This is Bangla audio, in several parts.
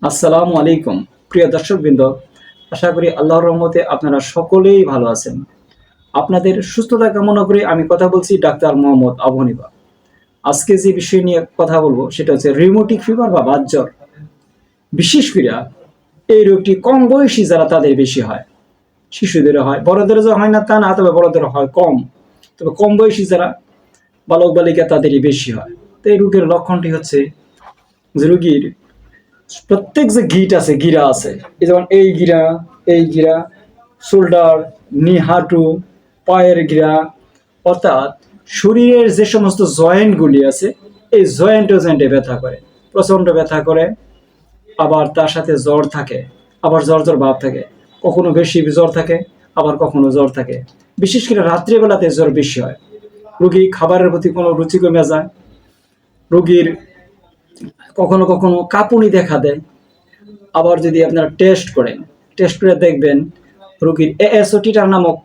আসসালামু আলাইকুম প্রিয় দর্শকবৃন্দ, আশা করি আল্লাহর রহমতে আপনারা সকলেই ভালো আছেন। আপনাদের সুস্থতা কামনা করে আমি কথা বলছি ডাক্তার মোহাম্মদ আবু হানিফা। আজকে যে বিষয় নিয়ে কথা বলবো সেটা হচ্ছে রিউমেটিক ফিভার বা বাতজ্বর। বিশেষ করে এই রোগটি কম বয়সী যারা তাদের বেশি হয়, শিশুদের হয়, বড়দের যে হয় না তা না, তবে বড়দের হয় কম, তবে কম বয়সী যারা বালক বালিকা তাদেরই বেশি হয়। তো এই রোগের লক্ষণটি হচ্ছে যে রোগীর প্রত্যেক যে গিরা আছে, এই যেমন এই গিরা, শোল্ডার, নি হাঁটু, পায়ের গিরা, অর্থাৎ শরীরের যে সমস্ত জয়েন্টগুলি আছে এই জয়েন্টে ব্যথা করে, প্রচন্ড ব্যথা করে। আবার তার সাথে জ্বর থাকে, আবার জ্বর জ্বর ভাব থাকে, কখনো বেশি জ্বর থাকে, আবার কখনো জ্বর থাকে। বিশেষ করে রাত্রিবেলাতে জ্বর বেশি হয়। রোগী খাবারের প্রতি কোনো রুচি কমে যায়। রোগীর কখনো কখনো কাঁপুনি দেখা দেয়। আবার যদি আপনারা টেস্ট করে দেখবেন, রোগীর এএসওটিটার নামক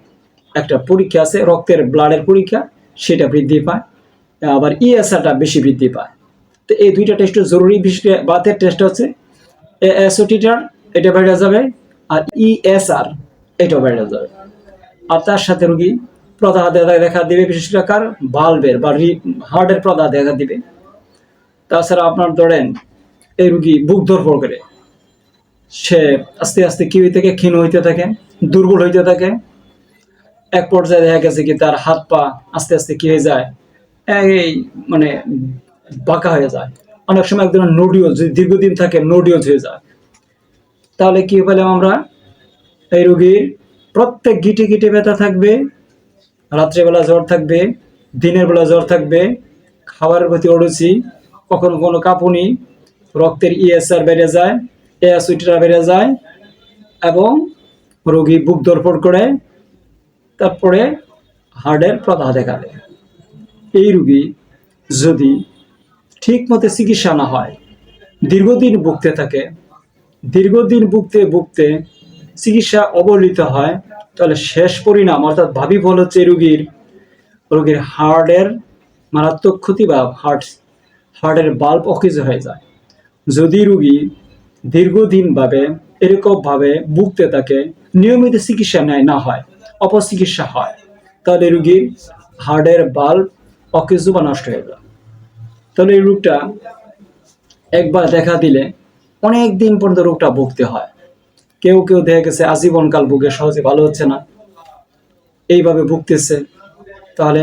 একটা পরীক্ষা আছে, রক্তের ব্লাডের পরীক্ষা, সেটা বৃদ্ধি পায়। আবার ইএসআরটা বেশি বৃদ্ধি পায়। তো এই দুইটা টেস্ট জরুরি। বিশেষ করে বাতের টেস্ট হচ্ছে এএসওটিটার, এটা বেড়ে যাবে, আর ইএসআর এটাও বেড়ে যাবে। আর তার সাথে রোগী প্রদাহ দেখা দিবে, বিশেষ করে কার বাল্বের বা হার্টের প্রদাহ দেখা দিবে। তাছাড়া আপনার ধরেন এই রোগী বুক ধরফড় করে, সে আস্তে আস্তে কি হইতে থাকে, ক্ষীণ হইতে থাকে, দুর্বল হইতে থাকে। এক পর্যায়ে দেখা গেছে কি তার হাত পা আস্তে আস্তে কি হয়ে যায়, এই মানে বাঁকা হয়ে যায়। অনেক সময় এক ধরনের নোডিওল, যদি দীর্ঘদিন থাকে নোডিওল হয়ে যায়। তাহলে কি পেলাম আমরা, এই রোগীর প্রত্যেক গিটে ব্যথা থাকবে, রাত্রেবেলা জ্বর থাকবে, দিনের বেলা জ্বর থাকবে, খাবারের প্রতি অরুচি, কখনো কোনো কাঁপুনি, রক্তের ইএসআর বেড়ে যায়, এএসওটিটা বেড়ে যায়, এবং রোগী বুক ধরফড় করে, তারপরে হার্টের প্রদাহ দেখা দেয়। এই রোগী যদি ঠিক মতো চিকিৎসা না হয়, দীর্ঘদিন ভুগতে চিকিৎসা অবহেলিত হয়, তাহলে শেষ পরিণাম অর্থাৎ ভাবি ফল হচ্ছে রোগীর হার্টের মারাত্মক ক্ষতি বা হার্টের বাল্ব অকেজ হয়ে যায়। যদি রোগী দীর্ঘদিনভাবে এরকমভাবে ভুগতে থাকে, নিয়মিত চিকিৎসা না হয়, অপচিকিৎসা হয়, তাহলে রোগীর হার্টের বাল্ব অকেজ বা নষ্ট হয়ে যায়। তাহলে এই রোগটা একবার দেখা দিলে অনেক দিন পর্যন্ত রোগটা ভুগতে হয়। কেউ দেখা গেছে আজীবনকাল ভুগে, সহজে ভালো হচ্ছে না, এইভাবে ভুগতেছে। তাহলে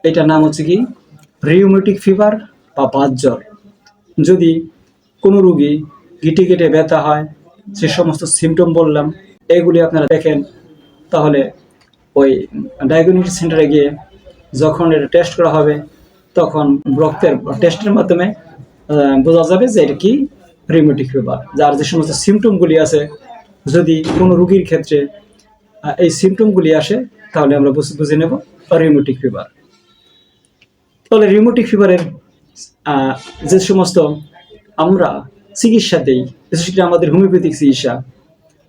এটার নাম হচ্ছে কি রিউমেটিক ফিভার বা বাতজ্বর। যদি কোনো রোগী গিটে ব্যথা হয়, যে সমস্ত সিমটম বললাম এগুলি আপনারা দেখেন, তাহলে ওই ডায়াগনস্টিক সেন্টারে গিয়ে যখন এটা টেস্ট করা হবে, তখন রক্তের টেস্টের মাধ্যমে বোঝা যাবে যে এটা কি রিউমেটিক ফিভার। যার যে সমস্ত সিমটমগুলি আছে, যদি কোনো রোগীর ক্ষেত্রে এই সিমটমগুলি আসে, তাহলে আমরা বুঝে নেব রিউমেটিক ফিভার। তাহলে রিউমেটিক ফিভারের যে সমস্ত আমরা চিকিৎসা দেই, বিশেষ করে আমাদের হোমিওপ্যাথিক চিকিৎসা,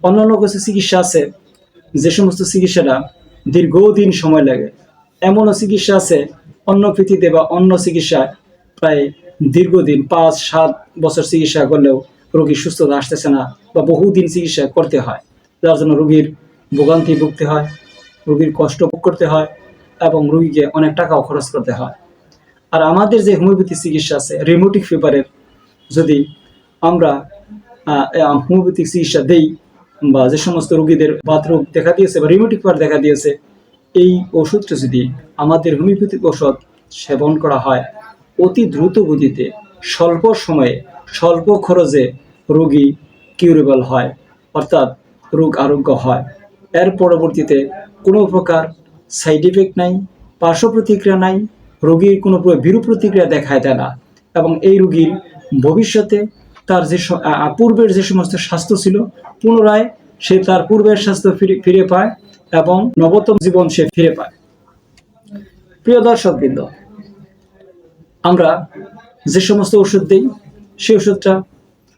অন্যান্য কিছু চিকিৎসা আছে যে সমস্ত চিকিৎসাটা দীর্ঘদিন সময় লাগে। এমনও চিকিৎসা আছে অন্য পৃথিবীতে বা অন্য চিকিৎসায় প্রায় দীর্ঘদিন 5-7 বছর চিকিৎসা করলেও রোগীর সুস্থতা আসতেছে না, বা বহুদিন চিকিৎসা করতে হয়, যার জন্য রোগীর ভোগান্তি ভুগতে হয়, রোগীর কষ্ট ভোগ করতে হয়, এবং রোগীকে অনেক টাকাও খরচ করতে হয়। আর আমাদের যে হোমিওপ্যাথি চিকিৎসা আছে রিউমেটিক ফিভারের, যদি আমরা হোমিওপ্যাথিক চিকিৎসা দেই, বা যে সমস্ত রোগীদের বাতরোগ দেখা দিয়েছে বা রিউমেটিক ফিভার দেখা দিয়েছে, এই ওষুধটা যদি আমাদের হোমিওপ্যাথিক ওষুধ সেবন করা হয়, অতি দ্রুত গতিতে স্বল্প সময়ে স্বল্প খরচে রোগী কিউরেবল হয়, অর্থাৎ রোগ আরোগ্য হয়। এর পরবর্তীতে কোনো প্রকার সাইড ইফেক্ট নাই, পার্শ্ব প্রতিক্রিয়া নাই, রোগীর কোনো বিরূপ প্রতিক্রিয়া দেখায় দেয় না, এবং এই রোগীর ভবিষ্যতে তার যে পূর্বের যে সমস্ত স্বাস্থ্য ছিল, পুনরায় সে তার পূর্বের স্বাস্থ্য ফিরে পায় এবং নবতম জীবন সে ফিরে পায়। প্রিয় দর্শকবৃন্দ, আমরা যে সমস্ত ওষুধ দিই, সেই ওষুধটা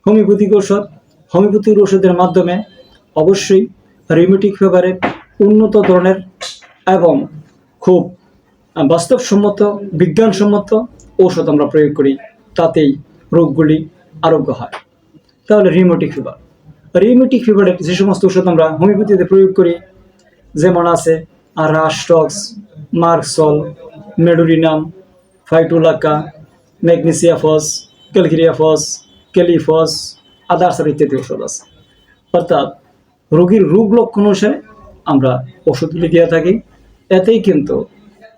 হোমিওপ্যাথিক ওষুধের মাধ্যমে অবশ্যই রিউমেটিক ফিভারের উন্নত ধরনের এবং খুব বাস্তবসম্মত, বিজ্ঞানসম্মত ঔষধ আমরা প্রয়োগ করি, তাতেই রোগগুলি আরোগ্য হয়। তাহলে রিউমেটিক ফিভার। রিউমেটিক ফিভারের যে সমস্ত ওষুধ আমরা হোমিওপ্যাথিতে প্রয়োগ করি, যেমন আছে রাস্টক্স, মার্কসল, মেডোরিনাম, ফাইটুলাকা, ম্যাগনেসিয়াফস, ক্যালকিরিয়াফস, ক্যালিফস, আদার্স ইত্যাদি ওষুধ আছে। অর্থাৎ রোগীর রোগ লক্ষণ অনুসারে আমরা ওষুধগুলি দিয়ে থাকি। এতেই কিন্তু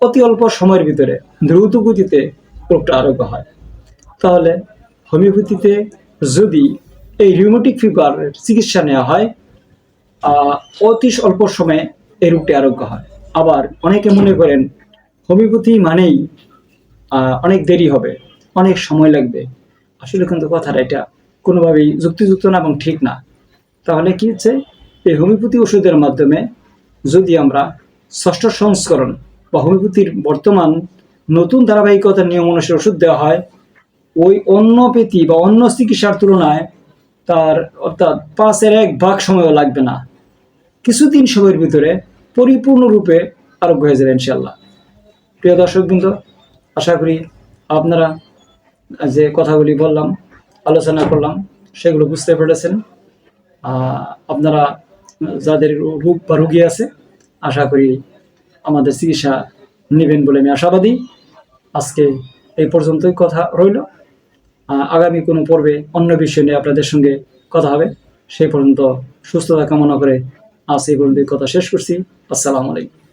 অতি অল্প সময়ের ভিতরে দ্রুত গতিতে রোগটা আরোগ্য হয়। তাহলে হোমিওপ্যাথিতে যদি এই রিউমেটিক ফিভারের চিকিৎসা নেওয়া হয়, অতি অল্প সময়ে এই রোগটি আরোগ্য হয়। আবার অনেকে মনে করেন হোমিওপ্যাথি মানেই অনেক দেরি হবে, অনেক সময় লাগবে। আসলে কিন্তু কথাটা এটা কোনোভাবেই যুক্তিযুক্ত না এবং ঠিক না। তাহলে কি হচ্ছে, এই হোমিওপ্যাথি ওষুধের মাধ্যমে যদি আমরা ষষ্ঠ সংস্করণ বা হোমিওপ্যাথির বর্তমান নতুন ধারাবাহিকতার নিয়ম অনুসারে ওষুধ দেওয়া হয়, ওই অন্যপ্যাথি বা অন্য চিকিৎসার তুলনায় তার অর্থাৎ 1/5 সময়ও লাগবে না। কিছুদিন সময়ের ভিতরে পরিপূর্ণরূপে আরোগ্য হয়ে যাবে ইনশাল্লাহ। প্রিয় দর্শকবৃন্দ, আশা করি আপনারা যে কথাগুলি বললাম, আলোচনা করলাম, সেগুলো বুঝতে পেরেছেন। আপনারা যাদের রোগ বা রোগী আছে, আশা করি আমাদের চিকিৎসা নেবেন বলে আমি আশাবাদী। আজকে এই পর্যন্তই কথা রইল। আগামী কোনো পর্বে অন্য বিষয় নিয়ে আপনাদের সঙ্গে কথা হবে। সেই পর্যন্ত সুস্থতা কামনা করে আজ এই পর্যন্ত কথা শেষ করছি। আসসালামু আলাইকুম।